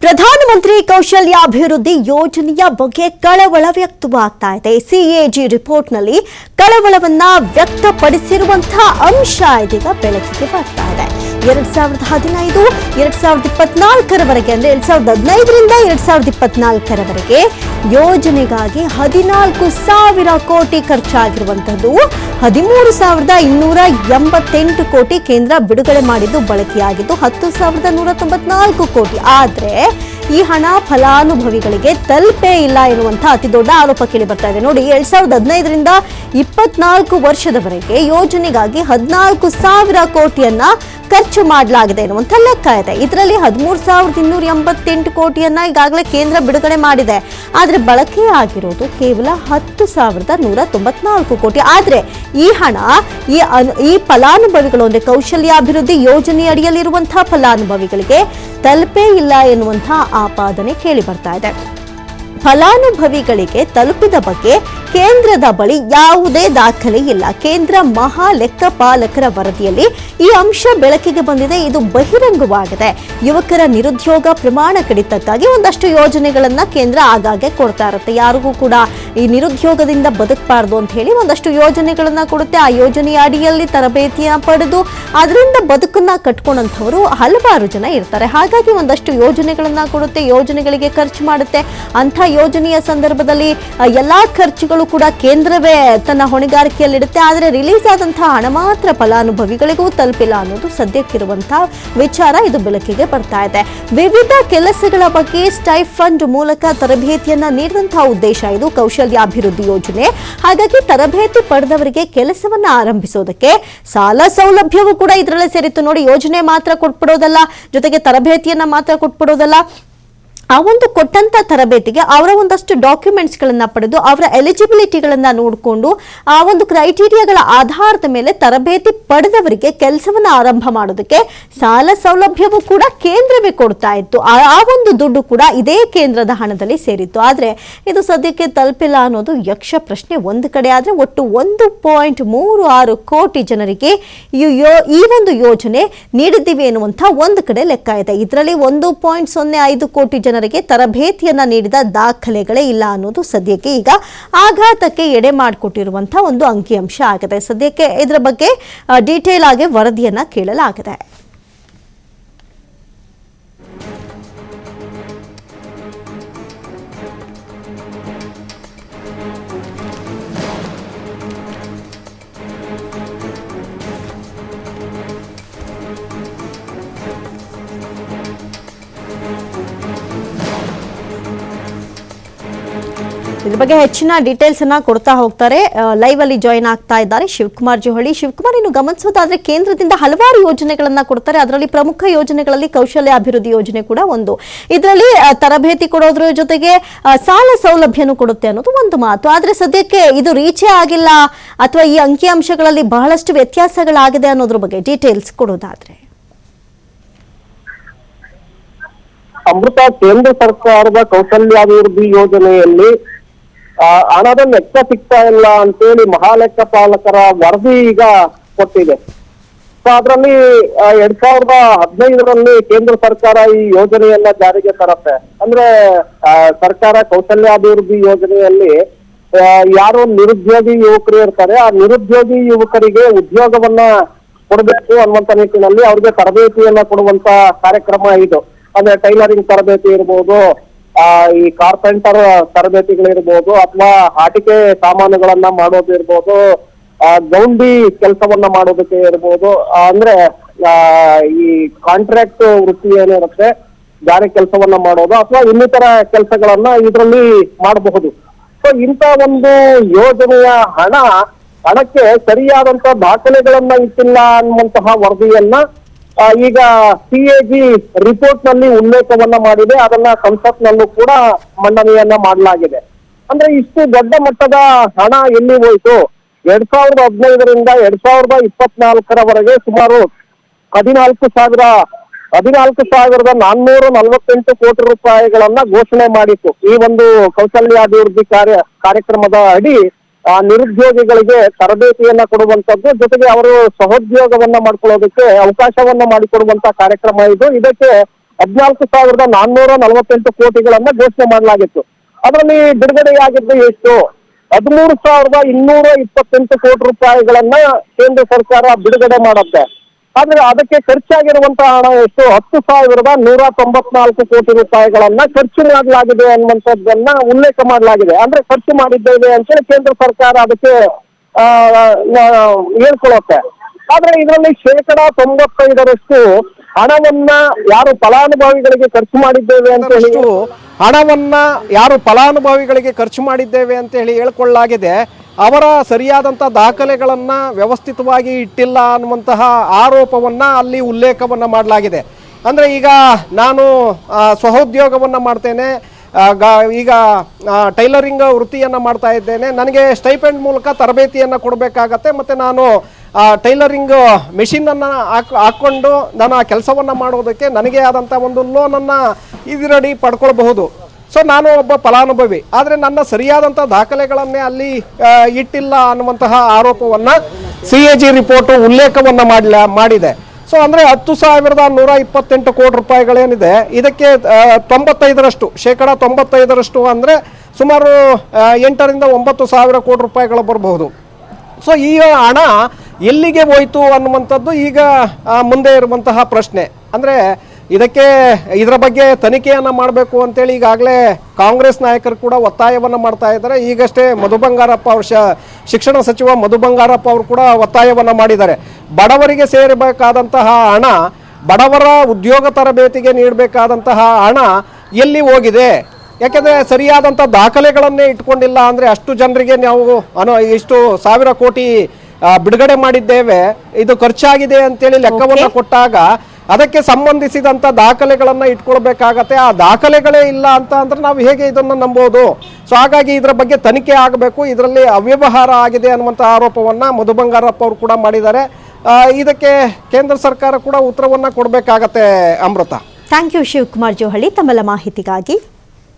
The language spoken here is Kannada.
ಪ್ರಧಾನಮಂತ್ರಿ ಕೌಶಲ್ಯಾಭಿವೃದ್ಧಿ ಯೋಜನೆಯ ಬಗ್ಗೆ ಕಳವಳ ವ್ಯಕ್ತವಾಗ್ತಾ ಇದೆ. ಸಿಎಜಿ ರಿಪೋರ್ಟ್ನಲ್ಲಿ ಕಳವಳವನ್ನ ವ್ಯಕ್ತಪಡಿಸಿರುವಂತಹ ಅಂಶ ಇದೀಗ ಬೆಳಕಿಗೆ ಬರ್ತಾ ಇದೆ. 2015 2024 ಅಂದ್ರೆ 2015ರಿಂದ 2024 ಯೋಜನೆಗಾಗಿ 14,000 ಕೋಟಿ ಖರ್ಚಾಗಿರುವಂತದ್ದು. 13,288 ಕೋಟಿ ಕೇಂದ್ರ ಬಿಡುಗಡೆ ಮಾಡಿದ್ದು ಬಳಕೆಯಾಗಿದ್ದು 10,194 ಕೋಟಿ. ಆದ್ರೆ ಈ ಹಣ ಫಲಾನುಭವಿಗಳಿಗೆ ತಲುಪೇ ಇಲ್ಲ ಎನ್ನುವಂತ ಅತಿ ದೊಡ್ಡ ಆರೋಪ ಕೇಳಿ ಬರ್ತಾ ಇದೆ. ನೋಡಿ, 2015ರಿಂದ 24 ವರ್ಷದವರೆಗೆ ಯೋಜನೆಗಾಗಿ 14,000 ಕೋಟಿಯನ್ನ ಖರ್ಚು ಮಾಡಲಾಗಿದೆ ಎನ್ನುವಂತ ಲೆಕ್ಕ ಇದೆ. ಇದರಲ್ಲಿ 13,288 ಕೋಟಿಯನ್ನ ಈಗಾಗಲೇ ಕೇಂದ್ರ ಬಿಡುಗಡೆ ಮಾಡಿದೆ. ಆದ್ರೆ ಬಳಕೆ ಆಗಿರೋದು ಕೇವಲ 10,194 ಕೋಟಿ. ಆದ್ರೆ ಈ ಹಣ ಈ ಫಲಾನುಭವಿಗಳು ಅಂದ್ರೆ ಕೌಶಲ್ಯಾಭಿವೃದ್ಧಿ ಯೋಜನೆ ಅಡಿಯಲ್ಲಿರುವಂತಹ ಫಲಾನುಭವಿಗಳಿಗೆ ತಲುಪೇ ಇಲ್ಲ ಎನ್ನುವಂತಹ ಆಪಾದನೆ ಕೇಳಿ ಬರ್ತಾ ಇದೆ. ಫಲಾನುಭವಿಗಳಿಗೆ ತಲುಪಿದ ಬಗ್ಗೆ ಕೇಂದ್ರದ ಬಳಿ ಯಾವುದೇ ದಾಖಲೆ ಇಲ್ಲ. ಕೇಂದ್ರ ಮಹಾ ಲೆಕ್ಕಪಾಲಕರ ವರದಿಯಲ್ಲಿ ಈ ಅಂಶ ಬೆಳಕಿಗೆ ಬಂದಿದೆ. ಇದು ಬಹಿರಂಗವಾಗಿದೆ. ಯುವಕರ ನಿರುದ್ಯೋಗ ಪ್ರಮಾಣ ಕಡಿತಕ್ಕಾಗಿ ಒಂದಷ್ಟು ಯೋಜನೆಗಳನ್ನ ಕೇಂದ್ರ ಆಗಾಗ್ಗೆ ಕೊಡ್ತಾ ಇರುತ್ತೆ. ಯಾರಿಗೂ ಕೂಡ ಈ ನಿರುದ್ಯೋಗದಿಂದ ಬದುಕಬಾರ್ದು ಅಂತ ಹೇಳಿ ಒಂದಷ್ಟು ಯೋಜನೆಗಳನ್ನ ಕೊಡುತ್ತೆ. ಆ ಯೋಜನೆಯ ಅಡಿಯಲ್ಲಿ ತರಬೇತಿಯ ಪಡೆದು ಅದರಿಂದ ಬದುಕನ್ನ ಕಟ್ಕೊಂಡಂಥವರು ಹಲವಾರು ಜನ ಇರ್ತಾರೆ. ಹಾಗಾಗಿ ಒಂದಷ್ಟು ಯೋಜನೆಗಳನ್ನ ಕೊಡುತ್ತೆ, ಯೋಜನೆಗಳಿಗೆ ಖರ್ಚು ಮಾಡುತ್ತೆ. ಅಂಥ ಯೋಜನೆಯ ಸಂದರ್ಭದಲ್ಲಿ ಎಲ್ಲಾ ಖರ್ಚುಗಳು ಕೂಡ ಕೇಂದ್ರವೇ ತನ್ನ ಹೊಣೆಗಾರಿಕೆಯಲ್ಲಿಡುತ್ತೆ. ಆದರೆ ರಿಲೀಸ್ ಆದಂತಹ ಹಣ ಮಾತ್ರ ಫಲಾನುಭವಿಗಳಿಗೂ ತಲುಪಿಲ್ಲ ಅನ್ನೋದು ಸದ್ಯಕ್ಕಿರುವಂತಹ ವಿಚಾರ. ಇದು ಬೆಳಕಿಗೆ ಬರ್ತಾ ಇದೆ. ವಿವಿಧ ಕೆಲಸಗಳ ಬಗ್ಗೆ ಸ್ಟೈಫಂಡ್ ಮೂಲಕ ತರಬೇತಿಯನ್ನ ನೀಡುವಂತಹ ಉದ್ದೇಶ ಇದು ಕೌಶಲ್ಯಾಭಿವೃದ್ಧಿ ಯೋಜನೆ. ಹಾಗಾಗಿ ತರಬೇತಿ ಪಡೆದವರಿಗೆ ಕೆಲಸವನ್ನ ಆರಂಭಿಸೋದಕ್ಕೆ ಸಾಲ ಸೌಲಭ್ಯವೂ ಕೂಡ ಇದರಲ್ಲೇ ಸೇರಿತ್ತು. ನೋಡಿ, ಯೋಜನೆ ಮಾತ್ರ ಕೊಟ್ಬಿಡೋದಲ್ಲ, ಜೊತೆಗೆ ತರಬೇತಿಯನ್ನ ಮಾತ್ರ ಕೊಟ್ಬಿಡೋದಲ್ಲ, ಆ ಒಂದು ಕೊಟ್ಟಂತ ತರಬೇತಿಗೆ ಅವರ ಒಂದಷ್ಟು ಡಾಕ್ಯುಮೆಂಟ್ಸ್ ಗಳನ್ನ ಪಡೆದು ಅವರ ಎಲಿಜಿಬಿಲಿಟಿಗಳನ್ನ ನೋಡಿಕೊಂಡು ಆ ಒಂದು ಕ್ರೈಟೀರಿಯಾಗಳ ಆಧಾರದ ಮೇಲೆ ತರಬೇತಿ ಪಡೆದವರಿಗೆ ಕೆಲಸವನ್ನ ಆರಂಭ ಮಾಡೋದಕ್ಕೆ ಸಾಲ ಸೌಲಭ್ಯವೂ ಕೂಡ ಕೇಂದ್ರವೇ ಕೊಡ್ತಾ ಇತ್ತು. ಆ ಒಂದು ದುಡ್ಡು ಕೂಡ ಇದೇ ಕೇಂದ್ರದ ಹಣದಲ್ಲಿ ಸೇರಿತ್ತು. ಆದ್ರೆ ಇದು ಸದ್ಯಕ್ಕೆ ತಲುಪಿಲ್ಲ ಅನ್ನೋದು ಯಕ್ಷ ಪ್ರಶ್ನೆ ಒಂದು ಕಡೆ. ಆದ್ರೆ ಒಟ್ಟು 1.36 ಕೋಟಿ ಜನರಿಗೆ ಈ ಒಂದು ಯೋಜನೆ ನೀಡಿದ್ದೀವಿ ಎನ್ನುವಂತ ಒಂದು ಕಡೆ ಲೆಕ್ಕ ಇದೆ. ಇದರಲ್ಲಿ 1.05 ಕೋಟಿ ಜನರಿಗೆ ತರಬೇತಿಯನ್ನ ನೀಡಿದ ದಾಖಲೆಗಳೇ ಇಲ್ಲ ಅನ್ನೋದು ಸದ್ಯಕ್ಕೆ ಈಗ ಆಘಾತಕ್ಕೆ ಎಡೆ ಮಾಡಿಕೊಟ್ಟಿರುವಂತಹ ಒಂದು ಅಂಕಿಅಂಶ ಆಗಿದೆ. ಸದ್ಯಕ್ಕೆ ಇದರ ಬಗ್ಗೆ ಡೀಟೇಲ್ ಆಗಿ ವರದಿಯನ್ನ ಕೇಳಲಾಗಿದೆ. ಇದ್ರ ಬಗ್ಗೆ ಹೆಚ್ಚಿನ ಡೀಟೇಲ್ಸ್ ಅನ್ನ ಕೊಡ್ತಾ ಹೋಗ್ತಾರೆ. ಲೈವ್ ಅಲ್ಲಿ ಜಾಯಿನ್ ಆಗ್ತಾ ಇದ್ದಾರೆ ಶಿವಕುಮಾರ್ ಜೋಹಳಿ. ಶಿವಕುಮಾರ್, ಇನ್ನು ಗಮನಿಸೋದಾದ್ರೆ ಕೇಂದ್ರದಿಂದ ಹಲವಾರು ಯೋಜನೆಗಳನ್ನ ಕೊಡ್ತಾರೆ. ಅದರಲ್ಲಿ ಪ್ರಮುಖ ಯೋಜನೆಗಳಲ್ಲಿ ಕೌಶಲ್ಯ ಅಭಿವೃದ್ಧಿ ಯೋಜನೆ ಕೂಡ ಒಂದು. ಇದರಲ್ಲಿ ತರಬೇತಿ ಕೊಡೋದ್ರ ಜೊತೆಗೆ ಸಾಲ ಸೌಲಭ್ಯನೂ ಕೊಡುತ್ತೆ ಅನ್ನೋದು ಒಂದು ಮಾತು. ಆದ್ರೆ ಸದ್ಯಕ್ಕೆ ಇದು ರೀಚೇ ಆಗಿಲ್ಲ ಅಥವಾ ಈ ಅಂಕಿಅಂಶಗಳಲ್ಲಿ ಬಹಳಷ್ಟು ವ್ಯತ್ಯಾಸಗಳಾಗಿದೆ ಅನ್ನೋದ್ರ ಬಗ್ಗೆ ಡೀಟೇಲ್ಸ್ ಕೊಡೋದಾದ್ರೆ. ಅಮೃತ, ಕೇಂದ್ರ ಸರ್ಕಾರದ ಕೌಶಲ್ಯಾಭಿವೃದ್ಧಿ ಯೋಜನೆಯಲ್ಲಿ ಹಣದ ಲೆಕ್ಕ ಸಿಗ್ತಾ ಇಲ್ಲ ಅಂತೇಳಿ ಮಹಾಲೆಕ್ಕಪಾಲಕರ ವರದಿ ಈಗ ಕೊಟ್ಟಿದೆ. ಸೊ ಅದರಲ್ಲಿ 2015ರಲ್ಲಿ ಕೇಂದ್ರ ಸರ್ಕಾರ ಈ ಯೋಜನೆಯನ್ನ ಜಾರಿಗೆ ತರುತ್ತೆ. ಅಂದ್ರೆ ಸರ್ಕಾರ ಕೌಶಲ್ಯಾಭಿವೃದ್ಧಿ ಯೋಜನೆಯಲ್ಲಿ ಯಾರು ನಿರುದ್ಯೋಗಿ ಯುವಕರು ಇರ್ತಾರೆ, ಆ ನಿರುದ್ಯೋಗಿ ಯುವಕರಿಗೆ ಉದ್ಯೋಗವನ್ನ ಕೊಡಬೇಕು ಅನ್ನುವಂತ ನಿಟ್ಟಿನಲ್ಲಿ ಅವ್ರಿಗೆ ತರಬೇತಿಯನ್ನ ಕೊಡುವಂತ ಕಾರ್ಯಕ್ರಮ ಇದು. ಅಂದ್ರೆ ಟೈಲರಿಂಗ್ ತರಬೇತಿ ಇರ್ಬೋದು, ಈ ಕಾರ್ಪೆಂಟರ್ ತರಬೇತಿಗಳಿರ್ಬೋದು, ಅಥವಾ ಆಟಿಕೆ ಸಾಮಾನುಗಳನ್ನ ಮಾಡೋದು ಇರ್ಬೋದು, ಗೌಂಡಿ ಕೆಲಸವನ್ನ ಮಾಡೋದಕ್ಕೆ ಇರ್ಬೋದು. ಅಂದ್ರೆ ಈ ಕಾಂಟ್ರಾಕ್ಟ್ ವೃತ್ತಿ ಏನಿರುತ್ತೆ, ಗಾರೆ ಕೆಲಸವನ್ನ ಮಾಡೋದು ಅಥವಾ ಇನ್ನಿತರ ಕೆಲಸಗಳನ್ನ ಇದರಲ್ಲಿ ಮಾಡಬಹುದು. ಸೊ ಇಂಥ ಒಂದು ಯೋಜನೆಯ ಹಣಕ್ಕೆ ಸರಿಯಾದಂತ ದಾಖಲೆಗಳನ್ನ ಇಟ್ಟಿಲ್ಲ ಅನ್ನುವಂತಹ ವರದಿಯನ್ನ ಈಗ ಸಿಎಜಿ ರಿಪೋರ್ಟ್ ನಲ್ಲಿ ಉಲ್ಲೇಖವನ್ನ ಮಾಡಿದೆ. ಅದನ್ನ ಸಂಸತ್ನಲ್ಲೂ ಕೂಡ ಮಂಡನೆಯನ್ನ ಮಾಡಲಾಗಿದೆ. ಅಂದ್ರೆ ಇಷ್ಟು ದೊಡ್ಡ ಮಟ್ಟದ ಹಣ ಎಲ್ಲಿ ಹೋಯ್ತು? 2015ರಿಂದ 2024 ಸುಮಾರು 14,448 ಕೋಟಿ ರೂಪಾಯಿಗಳನ್ನ ಘೋಷಣೆ ಮಾಡಿತ್ತು. ಈ ಒಂದು ಕೌಶಲ್ಯಾಭಿವೃದ್ಧಿ ಕಾರ್ಯಕ್ರಮದ ಅಡಿ ನಿರುದ್ಯೋಗಿಗಳಿಗೆ ತರಬೇತಿಯನ್ನ ಕೊಡುವಂತದ್ದು, ಜೊತೆಗೆ ಅವರು ಸಹೋದ್ಯೋಗವನ್ನ ಮಾಡ್ಕೊಳ್ಳೋದಕ್ಕೆ ಅವಕಾಶವನ್ನ ಮಾಡಿಕೊಡುವಂತ ಕಾರ್ಯಕ್ರಮ ಇದು. ಇದಕ್ಕೆ 14,448 ಕೋಟಿಗಳನ್ನ ಘೋಷಣೆ ಮಾಡಲಾಗಿತ್ತು. ಅದರಲ್ಲಿ ಬಿಡುಗಡೆಯಾಗಿದ್ದು ಎಷ್ಟು? 13,228 ಕೋಟಿ ರೂಪಾಯಿಗಳನ್ನ ಕೇಂದ್ರ ಸರ್ಕಾರ ಬಿಡುಗಡೆ ಮಾಡುತ್ತೆ. ಆದ್ರೆ ಅದಕ್ಕೆ ಖರ್ಚಾಗಿರುವಂತಹ ಹಣ ಎಷ್ಟು? 10,194 ಕೋಟಿ ರೂಪಾಯಿಗಳನ್ನ ಖರ್ಚು ಮಾಡಲಾಗಿದೆ ಅನ್ನುವಂಥದ್ದನ್ನ ಉಲ್ಲೇಖ ಮಾಡಲಾಗಿದೆ. ಅಂದ್ರೆ ಖರ್ಚು ಮಾಡಿದ್ದೇವೆ ಅಂತೇಳಿ ಕೇಂದ್ರ ಸರ್ಕಾರ ಅದಕ್ಕೆ ಹೇಳ್ಕೊಳ್ಳುತ್ತೆ. ಆದ್ರೆ ಇದರಲ್ಲಿ 95% ಹಣವನ್ನ ಯಾರು ಫಲಾನುಭವಿಗಳಿಗೆ ಖರ್ಚು ಮಾಡಿದ್ದೇವೆ ಅಂತ ಹೇಳಿ ಹಣವನ್ನ ಯಾರು ಫಲಾನುಭವಿಗಳಿಗೆ ಖರ್ಚು ಮಾಡಿದ್ದೇವೆ ಅಂತ ಹೇಳಿ ಹೇಳ್ಕೊಳ್ಳಲಾಗಿದೆ. ಅವರ ಸರಿಯಾದಂಥ ದಾಖಲೆಗಳನ್ನು ವ್ಯವಸ್ಥಿತವಾಗಿ ಇಟ್ಟಿಲ್ಲ ಅನ್ನುವಂತಹ ಆರೋಪವನ್ನು ಅಲ್ಲಿ ಉಲ್ಲೇಖವನ್ನು ಮಾಡಲಾಗಿದೆ. ಅಂದರೆ ಈಗ ನಾನು ಸ್ವಉದ್ಯೋಗವನ್ನು ಮಾಡ್ತೇನೆ, ಈಗ ಟೈಲರಿಂಗ್ ವೃತ್ತಿಯನ್ನು ಮಾಡ್ತಾ ಇದ್ದೇನೆ, ನನಗೆ ಸ್ಟೈಪೆಂಡ್ ಮೂಲಕ ತರಬೇತಿಯನ್ನು ಕೊಡಬೇಕಾಗತ್ತೆ, ಮತ್ತು ನಾನು ಟೈಲರಿಂಗ್ ಮೆಷಿನನ್ನು ಹಾಕ್ಕೊಂಡು ನಾನು ಆ ಕೆಲಸವನ್ನು ಮಾಡೋದಕ್ಕೆ ನನಗೆ ಆದಂಥ ಒಂದು ಲೋನನ್ನು ಇದರಡಿ ಪಡ್ಕೊಳ್ಬಹುದು. ಸೊ ನಾನು ಒಬ್ಬ ಫಲಾನುಭವಿ, ಆದರೆ ನನ್ನ ಸರಿಯಾದಂಥ ದಾಖಲೆಗಳನ್ನೇ ಅಲ್ಲಿ ಇಟ್ಟಿಲ್ಲ ಅನ್ನುವಂತಹ ಆರೋಪವನ್ನು CAG ರಿಪೋರ್ಟು ಉಲ್ಲೇಖವನ್ನು ಮಾಡಿದೆ. ಸೊ ಅಂದರೆ 10,128 ಕೋಟಿ ರೂಪಾಯಿಗಳೇನಿದೆ, ಇದಕ್ಕೆ 95% ಅಂದರೆ ಸುಮಾರು 8ರಿಂದ 9 ಸಾವಿರ ಕೋಟಿ ರೂಪಾಯಿಗಳು ಬರಬಹುದು. ಸೊ ಈ ಹಣ ಎಲ್ಲಿಗೆ ಹೋಯಿತು ಅನ್ನುವಂಥದ್ದು ಈಗ ಮುಂದೆ ಇರುವಂತಹ ಪ್ರಶ್ನೆ. ಅಂದರೆ ಇದರ ಬಗ್ಗೆ ತನಿಖೆಯನ್ನು ಮಾಡಬೇಕು ಅಂತೇಳಿ ಈಗಾಗಲೇ ಕಾಂಗ್ರೆಸ್ ನಾಯಕರು ಕೂಡ ಒತ್ತಾಯವನ್ನು ಮಾಡ್ತಾ ಇದ್ದಾರೆ. ಈಗಷ್ಟೇ ಮಧು ಬಂಗಾರಪ್ಪ ಅವರು ಶಿಕ್ಷಣ ಸಚಿವ ಮಧು ಬಂಗಾರಪ್ಪ ಅವರು ಕೂಡ ಒತ್ತಾಯವನ್ನು ಮಾಡಿದ್ದಾರೆ. ಬಡವರಿಗೆ ಸೇರಬೇಕಾದಂತಹ ಹಣ, ಬಡವರ ಉದ್ಯೋಗ ತರಬೇತಿಗೆ ನೀಡಬೇಕಾದಂತಹ ಹಣ ಎಲ್ಲಿ ಹೋಗಿದೆ? ಯಾಕೆಂದರೆ ಸರಿಯಾದಂಥ ದಾಖಲೆಗಳನ್ನೇ ಇಟ್ಕೊಂಡಿಲ್ಲ. ಅಂದರೆ ಅಷ್ಟು ಜನರಿಗೆ ನಾವು ಇಷ್ಟು ಸಾವಿರ ಕೋಟಿ ಬಿಡುಗಡೆ ಮಾಡಿದ್ದೇವೆ, ಇದು ಖರ್ಚಾಗಿದೆ ಅಂತೇಳಿ ಲೆಕ್ಕವನ್ನು ಕೊಟ್ಟಾಗ ಅದಕ್ಕೆ ಸಂಬಂಧಿಸಿದಂಥ ದಾಖಲೆಗಳನ್ನು ಇಟ್ಕೊಳ್ಬೇಕಾಗತ್ತೆ. ಆ ದಾಖಲೆಗಳೇ ಇಲ್ಲ ಅಂತ ಅಂದ್ರೆ ನಾವು ಹೇಗೆ ಇದನ್ನು ನಂಬೋದು? ಸೊ ಹಾಗಾಗಿ ಇದರ ಬಗ್ಗೆ ತನಿಖೆ ಆಗಬೇಕು. ಇದರಲ್ಲಿ ಅವ್ಯವಹಾರ ಆಗಿದೆ ಅನ್ನುವಂಥ ಆರೋಪವನ್ನು ಮಧು ಬಂಗಾರಪ್ಪ ಅವರು ಕೂಡ ಮಾಡಿದ್ದಾರೆ. ಇದಕ್ಕೆ ಕೇಂದ್ರ ಸರ್ಕಾರ ಕೂಡ ಉತ್ತರವನ್ನು ಕೊಡಬೇಕಾಗತ್ತೆ. ಅಮೃತ, ಥ್ಯಾಂಕ್ ಯು ಶಿವಕುಮಾರ್ ಜೋಹಳಿ ತಮ್ಮೆಲ್ಲ ಮಾಹಿತಿಗಾಗಿ.